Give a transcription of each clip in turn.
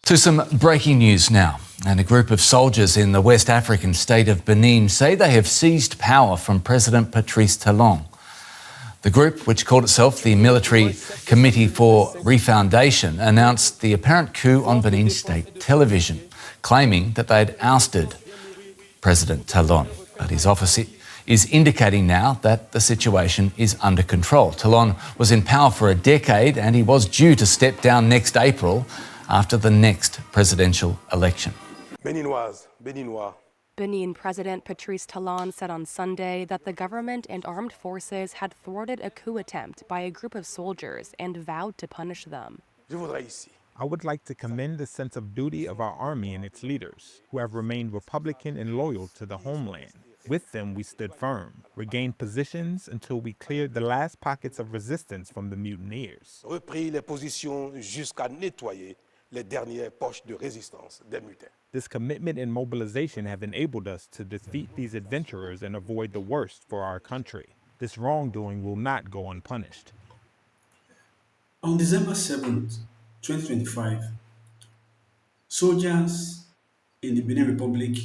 To some breaking news now. And a group of soldiers in the West African state of Benin say they have seized power from President Patrice Talon. The group, which called itself the Military Committee for Refoundation, announced the apparent coup on Benin state television, claiming that they had ousted President Talon. But his office is indicating now that the situation is under control. Talon was in power for a decade and he was due to step down next April after the next presidential election. Benin President Patrice Talon said on Sunday that the government and armed forces had thwarted a coup attempt by a group of soldiers and vowed to punish them. I would like to commend the sense of duty of our army and its leaders, who have remained Republican and loyal to the homeland. With them, we stood firm, regained positions until we cleared the last pockets of resistance from the mutineers. This commitment and mobilization have enabled us to defeat these adventurers and avoid the worst for our country. This wrongdoing will not go unpunished. On December 7th, 2025, soldiers in the Benin Republic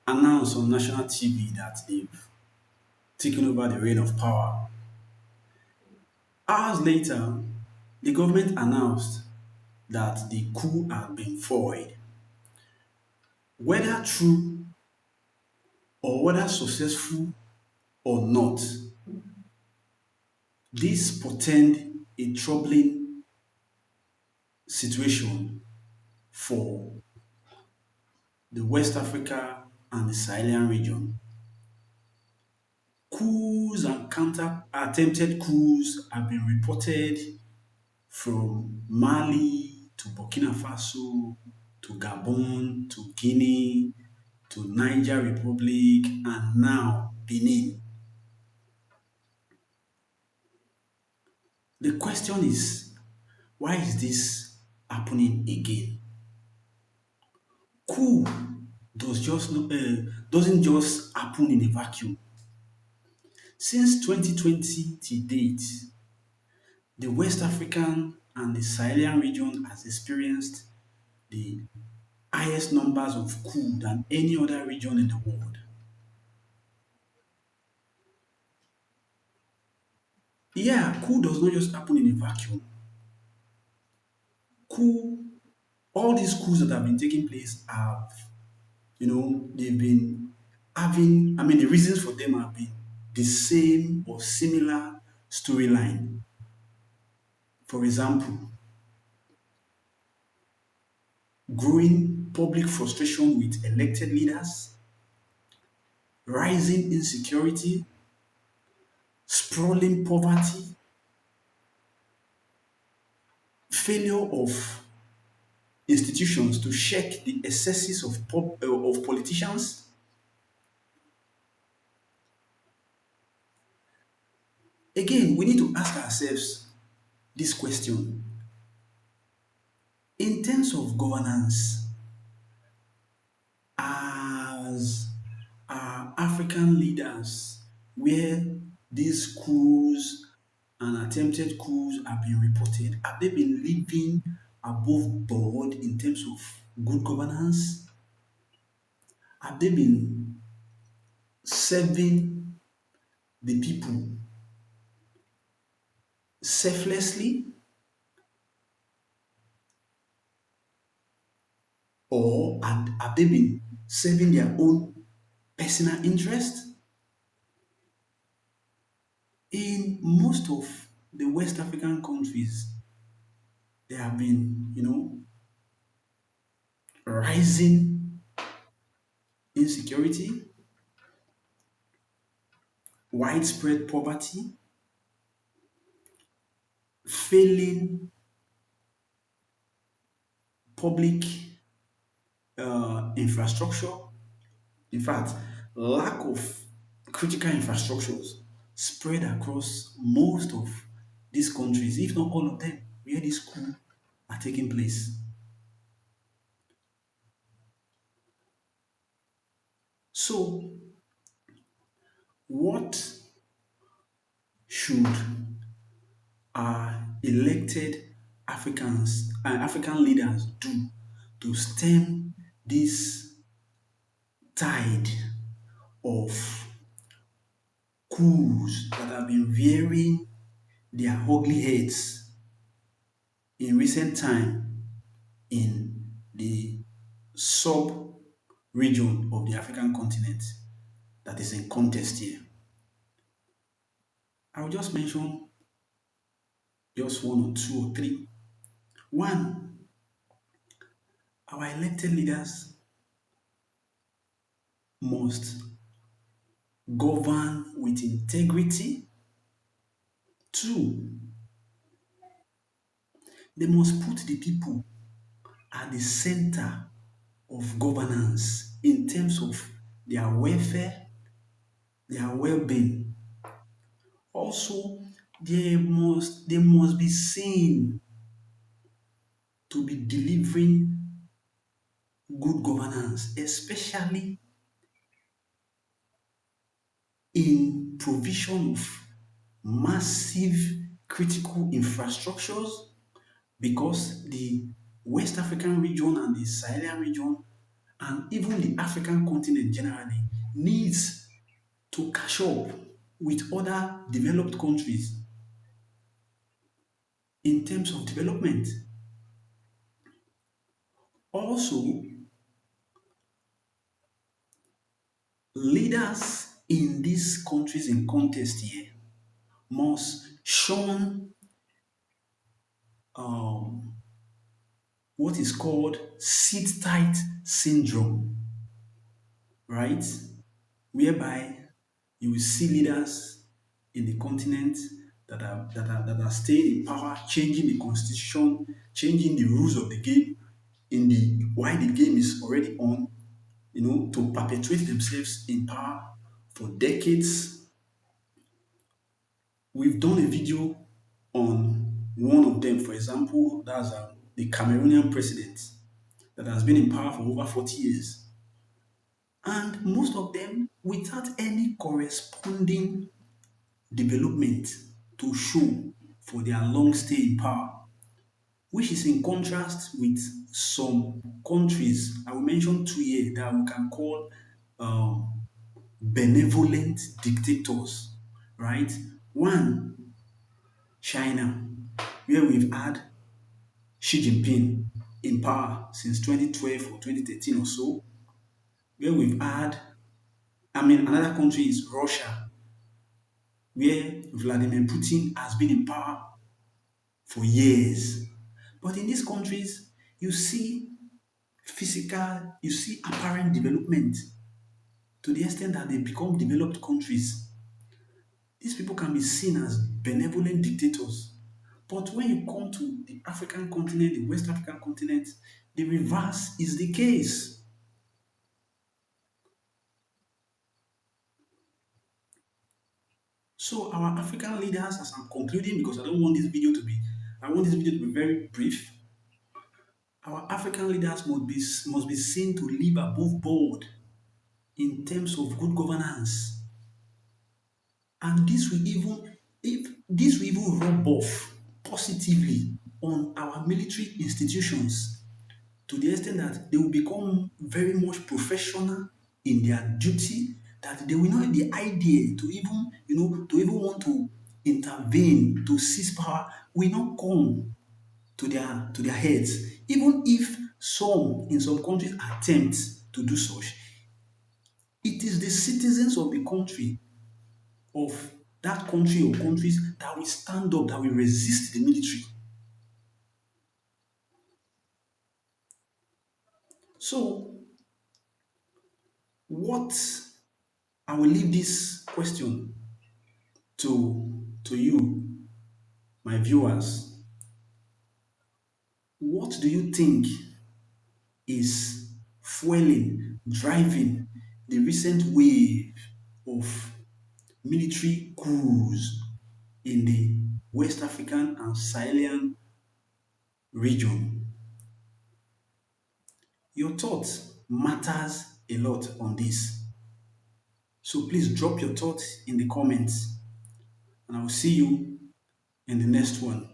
announced on national TV that they've taken over the reign of power. Hours later, the government announced that the coup had been foiled. Whether true or whether successful or not, this portend a troubling situation for the West Africa and the Sahelian region. Coups and attempted coups have been reported from Mali to Burkina Faso to Gabon to Guinea to Niger Republic and now Benin. The question is, why is this happening again? Coup doesn't just happen in a vacuum. Since 2020 to date, the West African and the Sahelian region has experienced the highest numbers of coups than any other region in the world. Yeah, coup does not just happen in a vacuum. All these coups that have been taking place have, they've been having, the reasons for them have been the same or similar storyline. For example, growing public frustration with elected leaders, rising insecurity, sprawling poverty, failure of institutions to check the excesses of politicians. Again, we need to ask ourselves this question. In terms of governance, as African leaders, where these coups and attempted coups have been reported, have they been living above board in terms of good governance? Have they been serving the people selflessly? Or have they been serving their own personal interest? In most of the West African countries, there have been, rising insecurity, widespread poverty, failing public infrastructure. In fact, lack of critical infrastructures spread across most of these countries, if not all of them, where these coups are taking place. So, what should our elected African leaders do to stem this tide of coups that have been rearing their ugly heads in recent time in the sub region of the African continent that is in contest here? I will just mention just one or two or three. One, our elected leaders must govern with integrity. Two, they must put the people at the center of governance in terms of their welfare, their well-being. Also, they must be seen to be delivering good governance, especially in provision of massive critical infrastructures, because the West African region and the Sahelian region and even the African continent generally needs to catch up with other developed countries in terms of development. Also, leaders in these countries in contest here must shun um, what is called sit tight syndrome, right? Whereby you will see leaders in the continent that are staying in power, changing the constitution, changing the rules of the game while the game is already on, to perpetuate themselves in power for decades. We've done a video on one of them, for example, that's the Cameroonian president that has been in power for over 40 years. And most of them without any corresponding development to show for their long stay in power, which is in contrast with some countries. I will mention two here that we can call um, benevolent dictators, right? One, China, where we've had Xi Jinping in power since 2012 or 2013 or so, where we've had, another country is Russia, where Vladimir Putin has been in power for years. But in these countries, you see you see apparent development to the extent that they become developed countries. These people can be seen as benevolent dictators. But when you come to the African continent, the West African continent, the reverse is the case. So our African leaders, as I'm concluding, because I want this video to be very brief. Our African leaders must be seen to live above board in terms of good governance, and this will even rub off positively on our military institutions to the extent that they will become very much professional in their duty, that they will not have the idea to even want to intervene to seize power will not come to their heads, even if some in some countries attempt to do such. It is the citizens of the country, of that country or countries, that will stand up, that will resist the military. So, what I will leave this question to you, my viewers. What do you think is fueling, driving the recent wave of military coups in the West African and Sahelian region? Your thoughts matters a lot on this. So please drop your thoughts in the comments, and I will see you in the next one.